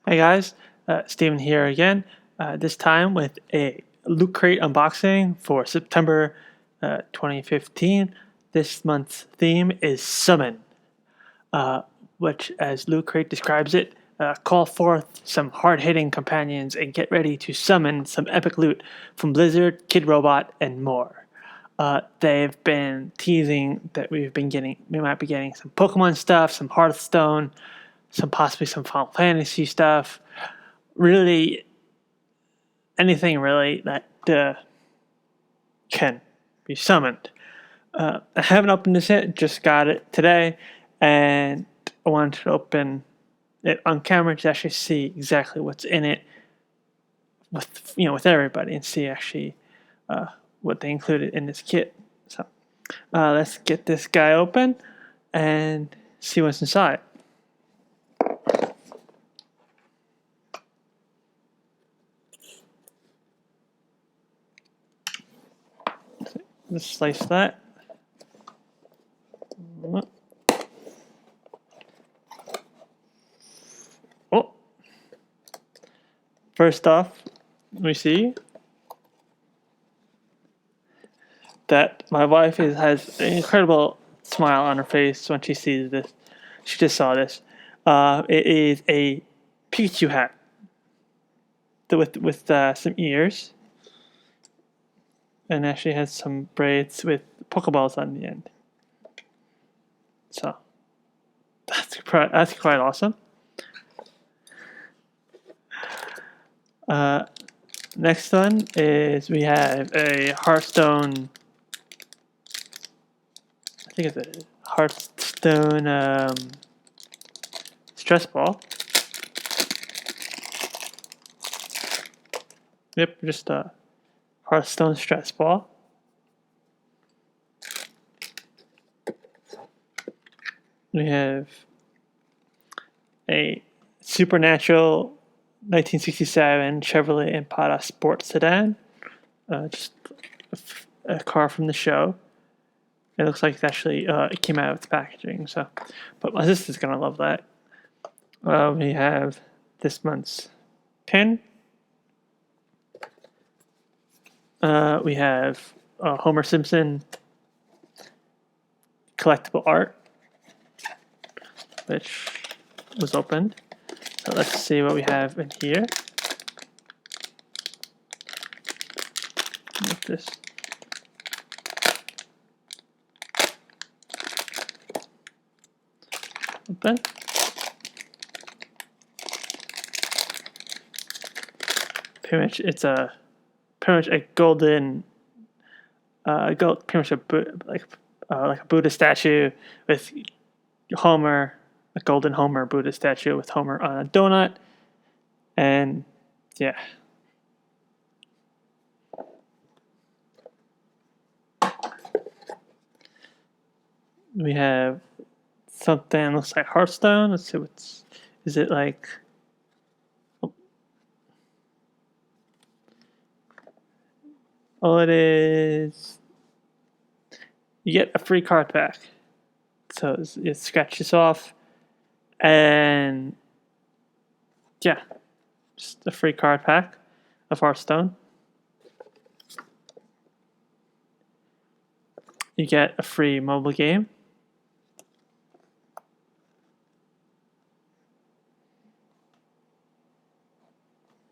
Hey guys, Steven here again, this time with a LootCrate unboxing for September 2015. This month's theme is Summon, uh, which, as LootCrate describes it, call forth some hard-hitting companions and get ready to summon some epic loot from Blizzard, Kidrobot, and more. They've been teasing that we might be getting some Pokemon stuff, some Hearthstone, possibly some Final Fantasy stuff. Really, anything really that can be summoned. I haven't opened this yet; just got it today, and I wanted to open it on camera to actually see exactly what's in it with everybody and see actually what they included in this kit. So let's get this guy open and see what's inside. Let's slice that. Oh, first off, we see that my wife has an incredible smile on her face when she sees this. She just saw this. It is a Pikachu hat with some ears, and actually has some braids with Pokeballs on the end. So that's quite awesome. Next one is we have a Hearthstone. I think it's a Hearthstone stress ball. Yep, just a Hearthstone stress ball. We have a Supernatural 1967 Chevrolet Impala sports sedan. Just a car from the show. It looks like it came out of its packaging. So, but my sister's gonna love that. We have this month's pin. We have Homer Simpson collectible art, which was opened. So let's see what we have in here. With this. Open. Pretty much, it's pretty much a golden, pretty much like a Buddha statue with Homer, a golden Homer Buddha statue with Homer on a donut, and yeah. We have something looks like Hearthstone. Let's see is it like. Oh, it is. You get a free card pack. So it scratches off, and yeah, just a free card pack of Hearthstone. You get a free mobile game.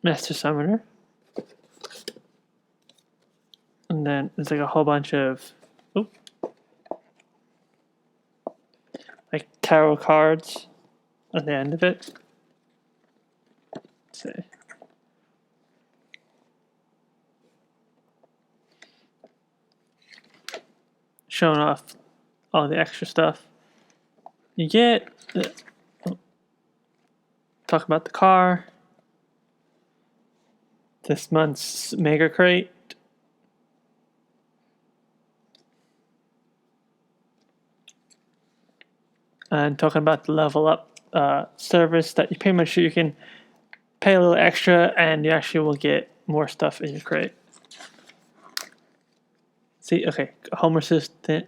Master Summoner. And then there's like a whole bunch of like tarot cards at the end of it. Let's see. Showing off all the extra stuff. You get talk about the car. This month's Mega Crate. And talking about the level up service that you can pay a little extra and you actually will get more stuff in your crate. See, okay, Homer Simpson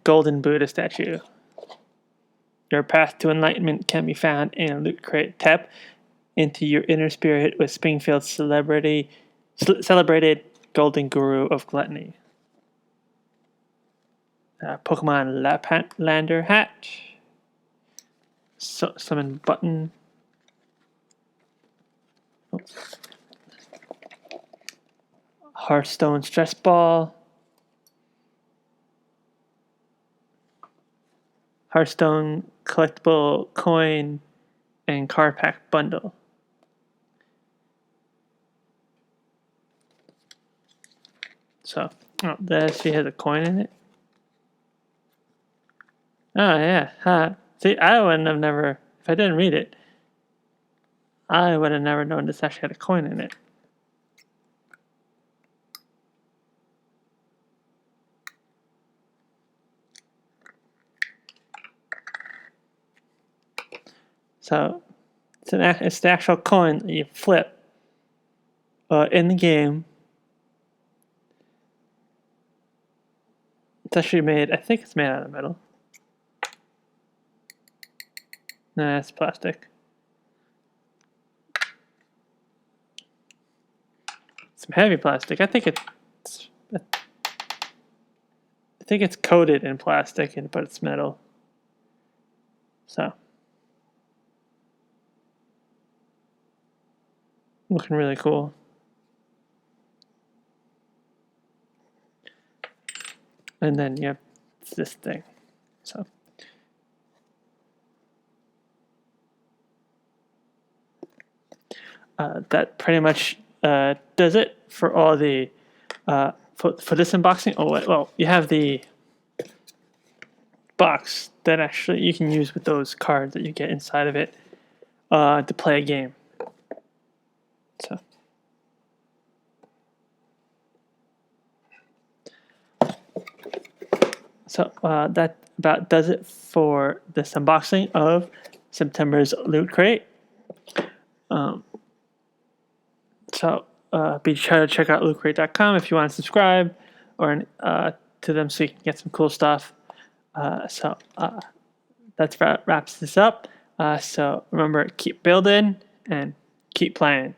golden Buddha statue. Your path to enlightenment can be found in LootCrate. Tap into your inner spirit with Springfield's celebrated golden guru of gluttony. Pokemon Laplander hat. Summon button. Hearthstone stress ball. Hearthstone collectible coin and card pack bundle. So, that she has a coin in it. Oh yeah, huh. See, I wouldn't have never, if I didn't read it, I would have never known this actually had a coin in it. So, it's the actual coin that you flip in the game. It's actually made, I think it's made out of metal. Nah, it's plastic. Some heavy plastic. I think it's coated in plastic, but it's metal. So, looking really cool. And then you have this thing. So, that pretty much does it for all the for this unboxing. Oh well, you have the box that actually you can use with those cards that you get inside of it to play a game. So that about does it for this unboxing of September's Loot Crate. Be sure to check out LootCrate.com if you want to subscribe or to them so you can get some cool stuff. That wraps this up. So remember, keep building and keep playing.